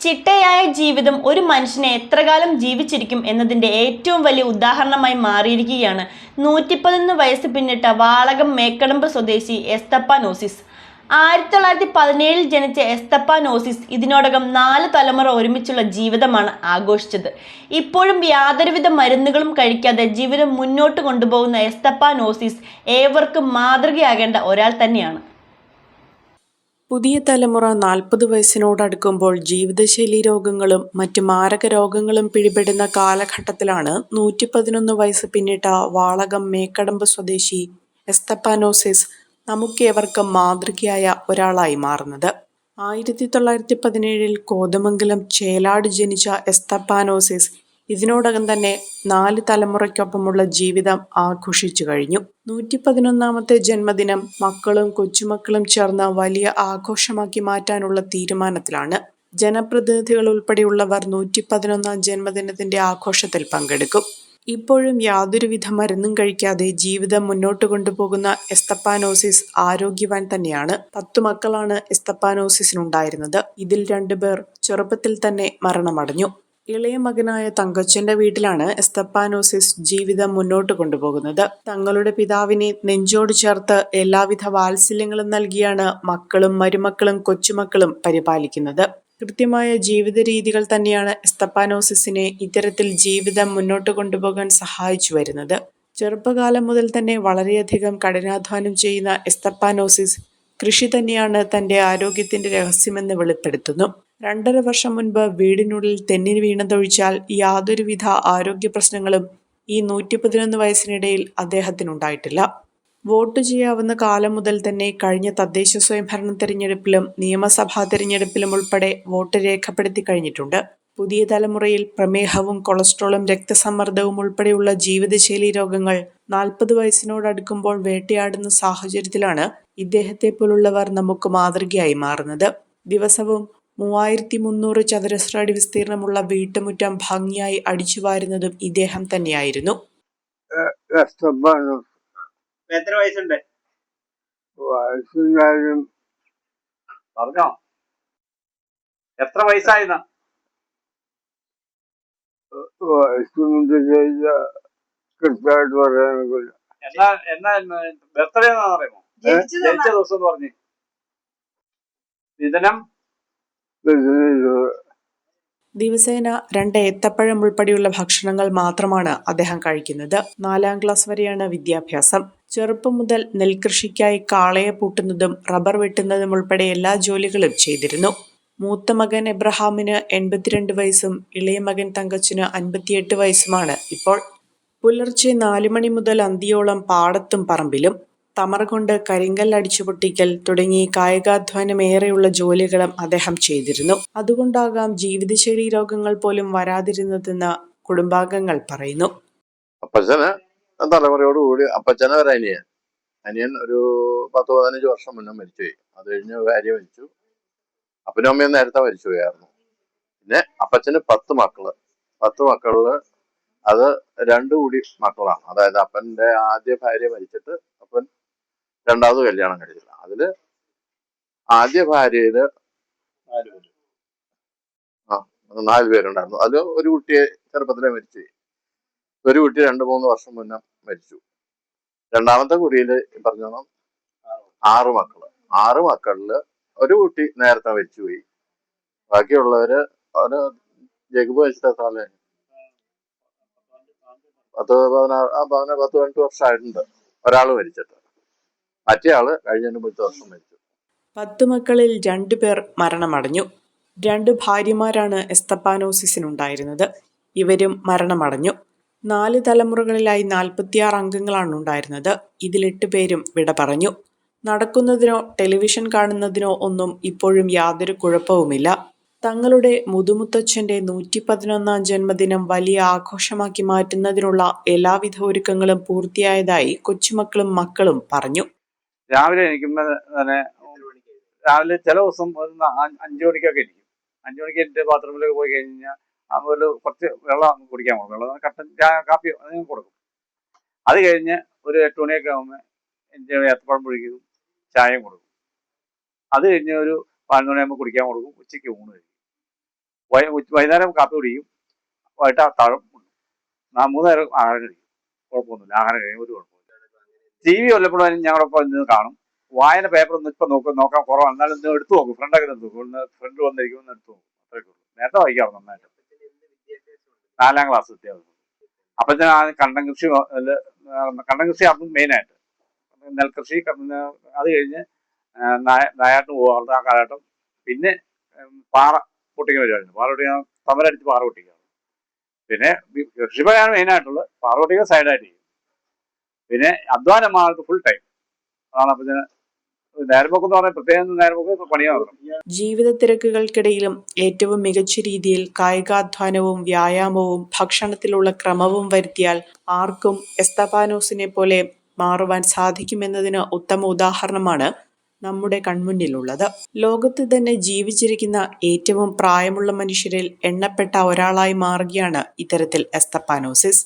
ചിട്ടയായ ജീവിതം ഒരു മനുഷ്യനെ എത്രകാലം ജീവിച്ചിരിക്കും എന്നതിന്റെ ഏറ്റവും വലിയ ഉദാഹരണമായി മാറിയിരിക്കുകയാണ് 111 വയസ്സ് പിന്നിട്ട വാളകം മേക്കടമ്പ് സ്വദേശി എസ്തപ്പാനോസിസ്. 1917 ജനിച്ച എസ്തപ്പാനോസിസ് ഇതിനോടകം 4 തലമുറ ഒരുമിച്ചുള്ള ജീവിതമാണ് ആഘോഷിച്ചത്. ഇപ്പോഴും യാതൊരുവിധ മരുന്നുകളും കഴിക്കാതെ ജീവിതം മുന്നോട്ട് കൊണ്ടുപോകുന്ന എസ്തപ്പാനോസിസ് ഏവർക്കും മാതൃകയാകേണ്ട ഒരാൾ തന്നെയാണ്. പുതിയ തലമുറ 40 വയസ്സിനോടടുക്കുമ്പോൾ ജീവിതശൈലി രോഗങ്ങളും മറ്റ് മാരക രോഗങ്ങളും പിടിപെടുന്ന കാലഘട്ടത്തിലാണ് 111 വയസ്സ് പിന്നിട്ട വാളകം മേക്കടമ്പ് സ്വദേശി എസ്തപ്പാനോസിസ് നമുക്കേവർക്കും മാതൃകയായ ഒരാളായി മാറുന്നത്. 1917 കോതമംഗലം ചേലാട് ജനിച്ച എസ്തപ്പാനോസിസ് ഇതിനോടകം തന്നെ 4 തലമുറയ്ക്കൊപ്പമുള്ള ജീവിതം ആഘോഷിച്ചു കഴിഞ്ഞു. 111ാമത്തെ ജന്മദിനം മക്കളും കൊച്ചുമക്കളും ചേർന്ന് വലിയ ആഘോഷമാക്കി മാറ്റാനുള്ള തീരുമാനത്തിലാണ്. ജനപ്രതിനിധികൾ ഉൾപ്പെടെയുള്ളവർ 111ാം ജന്മദിനത്തിന്റെ ആഘോഷത്തിൽ പങ്കെടുക്കും. ഇപ്പോഴും യാതൊരുവിധ മരുന്നും കഴിക്കാതെ ജീവിതം മുന്നോട്ട് കൊണ്ടുപോകുന്ന എസ്തപ്പാനോസിസ് ആരോഗ്യവാൻ തന്നെയാണ്. 10 മക്കളാണ് എസ്തപ്പാനോസിസിനുണ്ടായിരുന്നത്. ഇതിൽ 2 പേർ ചെറുപ്പത്തിൽ തന്നെ മരണമടഞ്ഞു. ഇളയ മകനായ തങ്കച്ചന്റെ വീട്ടിലാണ് എസ്തപ്പാനോസിസ് ജീവിതം മുന്നോട്ട് കൊണ്ടുപോകുന്നത്. തങ്ങളുടെ പിതാവിനെ നെഞ്ചോട് ചേർത്ത് എല്ലാവിധ വാത്സല്യങ്ങളും നൽകിയാണ് മക്കളും മരുമക്കളും കൊച്ചുമക്കളും പരിപാലിക്കുന്നത്. കൃത്യമായ ജീവിത രീതികൾ തന്നെയാണ് എസ്തപ്പാനോസിസിനെ ഇത്തരത്തിൽ ജീവിതം മുന്നോട്ട് കൊണ്ടുപോകാൻ സഹായിച്ചു വരുന്നത്. ചെറുപ്പകാലം മുതൽ തന്നെ വളരെയധികം കഠിനാധ്വാനം ചെയ്യുന്ന എസ്തപ്പാനോസിസ് കൃഷി തന്നെയാണ് തന്റെ ആരോഗ്യത്തിന്റെ രഹസ്യമെന്ന് വെളിപ്പെടുത്തുന്നു. 2.5 വർഷം മുൻപ് വീടിനുള്ളിൽ തെന്നി വീണതൊഴിച്ചാൽ യാതൊരുവിധ ആരോഗ്യ പ്രശ്നങ്ങളും ഈ 111 വയസ്സിനിടയിൽ അദ്ദേഹത്തിനുണ്ടായിട്ടില്ല. വോട്ട് ചെയ്യാവുന്ന കാലം മുതൽ തന്നെ കഴിഞ്ഞ തദ്ദേശ സ്വയംഭരണ തെരഞ്ഞെടുപ്പിലും നിയമസഭാ തെരഞ്ഞെടുപ്പിലും ഉൾപ്പെടെ വോട്ട് രേഖപ്പെടുത്തി കഴിഞ്ഞിട്ടുണ്ട്. പുതിയ തലമുറയിൽ പ്രമേഹവും കൊളസ്ട്രോളും രക്തസമ്മർദ്ദവും ഉൾപ്പെടെയുള്ള ജീവിതശൈലി രോഗങ്ങൾ 40 വയസ്സിനോടടുക്കുമ്പോൾ വേട്ടയാടുന്ന സാഹചര്യത്തിലാണ് ഇദ്ദേഹത്തെ പോലുള്ളവർ നമുക്ക് മാതൃകയായി മാറുന്നത്. ദിവസവും 3300 ചതുരശ്ര അടി വിസ്തീർണമുള്ള വീട്ടുമുറ്റം ഭംഗിയായി അടിച്ചുവാരുന്നതും ഇദ്ദേഹം തന്നെയായിരുന്നു. എത്ര വയസ്സുണ്ട്? പറഞ്ഞോ, എത്ര വയസ്സായിരുന്ന? കൃത്യമായിട്ട് പറയാനൊക്കില്ല. എന്നാ ബർത്ത്ഡേ എന്നാ പറയുമോ? ജനിച്ച ദിവസം എന്ന് പറഞ്ഞു. ദിനം ദിവസേന 2 ഏത്തപ്പഴം ഉൾപ്പെടെയുള്ള ഭക്ഷണങ്ങൾ മാത്രമാണ് അദ്ദേഹം കഴിക്കുന്നത്. 4ാം ക്ലാസ് വരെയാണ് വിദ്യാഭ്യാസം. ചെറുപ്പം മുതൽ നെൽകൃഷിക്കായി കാളയെ പൂട്ടുന്നതും റബ്ബർ വെട്ടുന്നതും ഉൾപ്പെടെ എല്ലാ ജോലികളും ചെയ്തിരുന്നു. മൂത്ത മകൻ എബ്രഹാമിന് 82 വയസ്സും ഇളയ മകൻ തങ്കച്ചന് 58 വയസ്സുമാണ് ഇപ്പോൾ. പുലർച്ചെ 4 മണി മുതൽ അന്തിയോളം പാടത്തും പറമ്പിലും തമറ കൊണ്ട് കരിങ്കല്ല് അടിച്ചു പൊട്ടിക്കൽ തുടങ്ങി കായികാധ്വാനമേറെയുള്ള ജോലികളും അദ്ദേഹം ചെയ്തിരുന്നു. അതുകൊണ്ടാകാം ജീവിതശൈലി രോഗങ്ങൾ പോലും വരാതിരുന്നതെന്ന് കുടുംബാംഗങ്ങൾ പറയുന്നു. അപ്പച്ചന് തലമുറയോടുകൂടി അപ്പച്ചന് ഒരു അനിയൻ ഒരു 10-15 വർഷം മുന്നേ മരിച്ചുപോയി. അത് കഴിഞ്ഞ് ഭാര്യ മരിച്ചു. അപ്പനും അമ്മയും നേരത്തെ മരിച്ചുപോയായിരുന്നു. പിന്നെ അപ്പച്ചന് 10 മക്കള്. 10 മക്കളില് അത് 2 കൂടി മക്കളാണ്. അതായത് അപ്പന്റെ ആദ്യ ഭാര്യ മരിച്ചിട്ട് അപ്പൻ 2ാമത് കല്യാണം കഴിച്ചില്ല. അതില് ആദ്യ ഭാര്യയില് 4 പേരുണ്ടായിരുന്നു. അതിൽ ഒരു കുട്ടിയെ ചെറുപ്പത്തിലെ മരിച്ചു. ഒരു കുട്ടി 2-3 വർഷം മുന്നേ മരിച്ചു. 2ാമത്തെ കുടിയില് പറഞ്ഞോണം 6 മക്കള്. 6 മക്കളില് ഒരു കുട്ടി നേരത്തെ മരിച്ചുപോയി. ബാക്കിയുള്ളവര് അവര് ജഗബ് വെച്ചിട്ട സാലേ 10-15 വർഷമായിട്ടുണ്ട് ഒരാള് മരിച്ചിട്ട്. മറ്റേ ആള് കഴിഞ്ഞ 10 വർഷം മരിച്ചു. 10 മക്കളിൽ 2 പേർ മരണമടഞ്ഞു. 2 ഭാര്യമാരാണ് എസ്തപ്പാനോസിസിനുണ്ടായിരുന്നത്. ഇവരും മരണമടഞ്ഞു. 4 തലമുറകളിലായി 46 അംഗങ്ങളാണ് ഉണ്ടായിരുന്നത്. ഇതിൽ 8 പേരും വിട പറഞ്ഞു. നടക്കുന്നതിനോ ടെലിവിഷൻ കാണുന്നതിനോ ഒന്നും ഇപ്പോഴും യാതൊരു കുഴപ്പവുമില്ല. തങ്ങളുടെ മുതുമുത്തച്ഛന്റെ 111ാം ജന്മദിനം വലിയ ആഘോഷമാക്കി മാറ്റുന്നതിനുള്ള എല്ലാവിധ ഒരുക്കങ്ങളും പൂർത്തിയായതായി കൊച്ചുമക്കളും മക്കളും പറഞ്ഞു. രാവിലെ എണീക്കുമ്പോ തന്നെ രാവിലെ ചില ദിവസം 5 മണിക്കൊക്കെ ഇരിക്കും. 5 മണിക്ക് എന്റെ ബാത്റൂമിലേക്ക് പോയി കഴിഞ്ഞാൽ അതുപോലെ കുറച്ച് വെള്ളം കുടിക്കാൻ കൊടുക്കും. വെള്ളം കട്ടൻ കാപ്പി അതിന് കൊടുക്കും. അത് കഴിഞ്ഞ് ഒരു 8 മണിയൊക്കെ ആകുമ്പോൾ എൻ്റെ ഏത്തപ്പഴം പൊഴിക്കും, ചായയും കൊടുക്കും. അത് കഴിഞ്ഞ് ഒരു 11 മണിയാകുമ്പോൾ കുടിക്കാൻ കൊടുക്കും. ഉച്ചയ്ക്ക് ഊണ് കഴിക്കും. വൈകുന്നേരം കാപ്പി കുടിക്കും, വൈകിട്ട് അത്താഴം ഉണ്ട്. 3 നേരം ആഹാരം കഴിക്കും. കുഴപ്പമൊന്നുമില്ല, ആഹാരം കഴിയും, ഒരു കുഴപ്പമില്ല. TV വല്ലപ്പോഴും ഞങ്ങളൊപ്പം നിന്ന് കാണും. വായന പേപ്പറൊന്നും ഇപ്പം നോക്കാൻ കുറവാണ്. എന്നാലും ഒന്ന് എടുത്തു നോക്കും, ഫ്രണ്ടൊക്കെ എടുത്ത് നോക്കും. ഫ്രണ്ട് വന്നിരിക്കും, ഒന്ന് എടുത്തു നോക്കും. അത്രയൊക്കെ ഉള്ളൂ. നേരത്തെ വായിക്കാറുണ്ട് നന്നായിട്ട്. 4ാം ക്ലാസ് വിദ്യാഭ്യാസം. അപ്പച്ചൻ ആ കണ്ടം കൃഷി ആയിരുന്നു മെയിനായിട്ട്. നെൽകൃഷി, അത് കഴിഞ്ഞ് നായാട്ട് പോകാറുണ്ട് ആ കാലഘട്ടം. പിന്നെ പാറ പൊട്ടിക്കുന്ന പരിപാടിയുണ്ട്. പാറ പൊട്ടിക്കാൻ തമരടിച്ച് പാറ പൊട്ടിക്കുക. പിന്നെ കൃഷിപ്പണിയാണ് മെയിനായിട്ടുള്ളത്. പാറ പൊട്ടിക്കുക സൈഡായിട്ട് ചെയ്യും. പിന്നെ അധ്വാനമാണ് ഫുൾ ടൈം. അതാണ് അപ്പച്ചന് നേരമ്പോക്ക് എന്ന് പറഞ്ഞാൽ പ്രത്യേകം നേരമ്പോക്ക് പണിയാണ്. ജീവിത തിരക്കുകൾക്കിടയിലും ഏറ്റവും മികച്ച രീതിയിൽ കായികാധ്വാനവും വ്യായാമവും ഭക്ഷണത്തിലുള്ള ക്രമവും വരുത്തിയാൽ ആർക്കും എസ്തപ്പാനോസിനെ പോലെ മാറുവാൻ സാധിക്കുമെന്നതിന് ഉത്തമ ഉദാഹരണമാണ് നമ്മുടെ കൺമുന്നിലുള്ളത്. ലോകത്ത് തന്നെ ജീവിച്ചിരിക്കുന്ന ഏറ്റവും പ്രായമുള്ള മനുഷ്യരിൽ എണ്ണപ്പെട്ട ഒരാളായി മാറുകയാണ് ഇത്തരത്തിൽ എസ്തപ്പാനോസിസ്.